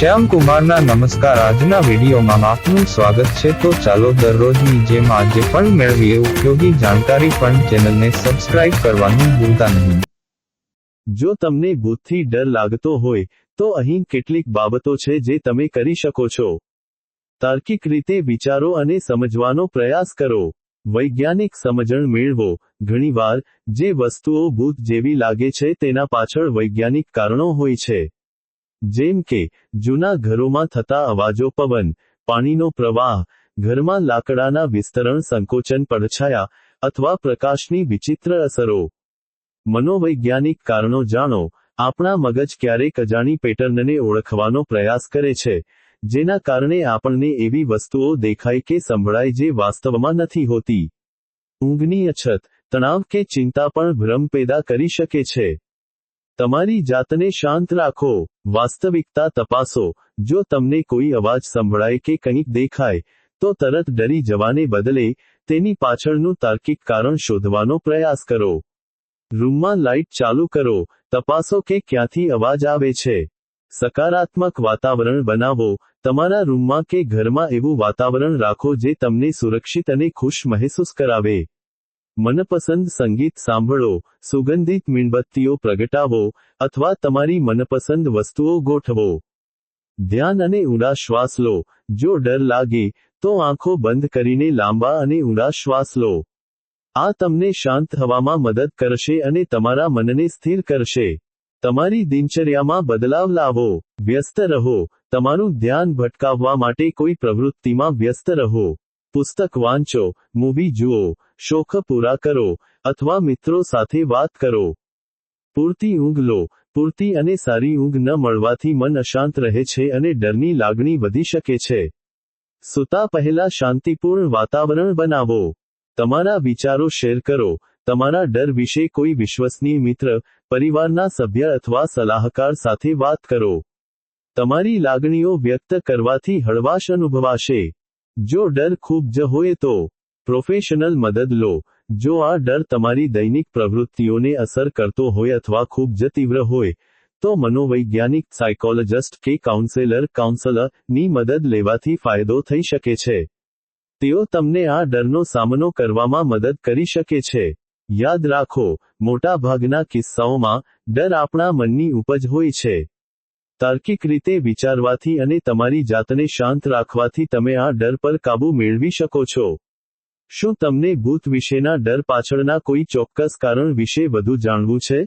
શ્યામ કુમારના નમસ્કાર। આજના વિડીયોમાં આપનું સ્વાગત છે। તો ચાલો દરરોજની જેમ આજે પણ મેળવીએ ઉપયોગી જાણકારી, પણ ચેનલને સબસ્ક્રાઇબ કરવાનું ભૂલતા નહીં। જો તમને ભૂતથી ડર લાગતો હોય તો અહીં કેટલીક બાબતો છે જે તમે કરી શકો છો। તાર્કિક રીતે વિચારો અને સમજવાનો પ્રયાસ કરો। વૈજ્ઞાનિક સમજણ મેળવો। ઘણીવાર જે વસ્તુઓ ભૂત જેવી લાગે છે તેના પાછળ વૈજ્ઞાનિક કારણો હોય છે, જેમ કે જૂના ઘરોમાં થતા અવાજો, પવન, પાણીનો પ્રવાહ, ઘરમાં લાકડાના વિસ્તરણ, સંકોચન, પડછાયા અથવા પ્રકાશની વિચિત્ર અસરો। મનોવૈજ્ઞાનિક કારણો જાણો। આપણા મગજ ક્યારેક અજાણી પેટર્નને ઓળખવાનો પ્રયાસ કરે છે, જેના કારણે આપણને એવી વસ્તુઓ દેખાય કે સંભળાય જે વાસ્તવમાં નથી હોતી। ઊંઘની અછત, તણાવ કે ચિંતા પણ ભ્રમ પેદા કરી શકે છે। તમારી જાતને શાંત રાખો। વાસ્તવિકતા તપાસો। જો તમને કોઈ અવાજ સંભળાય કે કંઈક દેખાય, તો તરત ડરી જવાને બદલે તેની પાછળનું તાર્કિક કારણ શોધવાનો પ્રયાસ કરો। રૂમમાં લાઇટ ચાલુ કરો। તપાસો કે ક્યાંથી અવાજ આવે છે। સકારાત્મક વાતાવરણ બનાવો। તમારા રૂમમાં કે ઘરમાં એવું વાતાવરણ રાખો જે તમને સુરક્ષિત અને ખુશ મહેસૂસ કરાવે। મનપસંદ સંગીત સાંભળો, સુગંધિત મીણબત્તીઓ પ્રગટાવો, અથવા તમારી મનપસંદ વસ્તુઓ ગોઠવો। ધ્યાન અને ઊંડા શ્વાસ લો। જો ડર લાગે તો આંખો બંધ કરીને લાંબા અને ઊંડા શ્વાસ લો। આ તમને શાંત થવામાં મદદ કરશે અને તમારા મનને સ્થિર કરશે। તમારી દિનચર્યામાં બદલાવ લાવો। વ્યસ્ત રહો। તમારું ધ્યાન ભટકાવવા માટે કોઈ પ્રવૃત્તિમાં વ્યસ્ત રહો। પુસ્તક વાંચો, મૂવી જુઓ, શોખ પૂરા કરો, અથવા મિત્રો સાથે વાત કરો। પૂરતી ઊંઘ લો। પૂરતી અને સારી ઊંઘ ન મળવાથી મન અશાંત રહે છે અને ડરની લાગણી વધી શકે છે। સૂતા પહેલા શાંતિપૂર્ણ વાતાવરણ બનાવો। તમારા વિચારો શેર કરો। તમારા ડર વિશે કોઈ વિશ્વસનીય મિત્ર, પરિવારના સભ્ય અથવા સલાહકાર સાથે વાત કરો। તમારી લાગણીઓ વ્યક્ત કરવાથી હળવાશ અનુભવાશે। જો ડર ખૂબ જ હોય તો પ્રોફેશનલ મદદ લો। જો આ ડર તમારી દૈનિક પ્રવૃત્તિઓને અસર કરતો હોય અથવા ખૂબ જ તીવ્ર હોય, તો મનોવૈજ્ઞાનિક, સાયકોલોજિસ્ટ કે કાઉન્સલરની મદદ લેવાથી ફાયદો થઈ શકે છે। તેઓ તમને આ ડરનો સામનો કરવામાં મદદ કરી શકે છે। યાદ રાખો, મોટા ભાગના કિસ્સાઓમાં ડર આપણા મનની ઉપજ હોય છે। તાર્કિક રીતે વિચારવાથી અને તમારી જાતને શાંત રાખવાથી તમે આ ડર પર કાબૂ મેળવી શકો છો। શું તમને ભૂત વિશેના ડર પાછળના કોઈ ચોક્કસ કારણ વિશે વધુ જાણવું છે?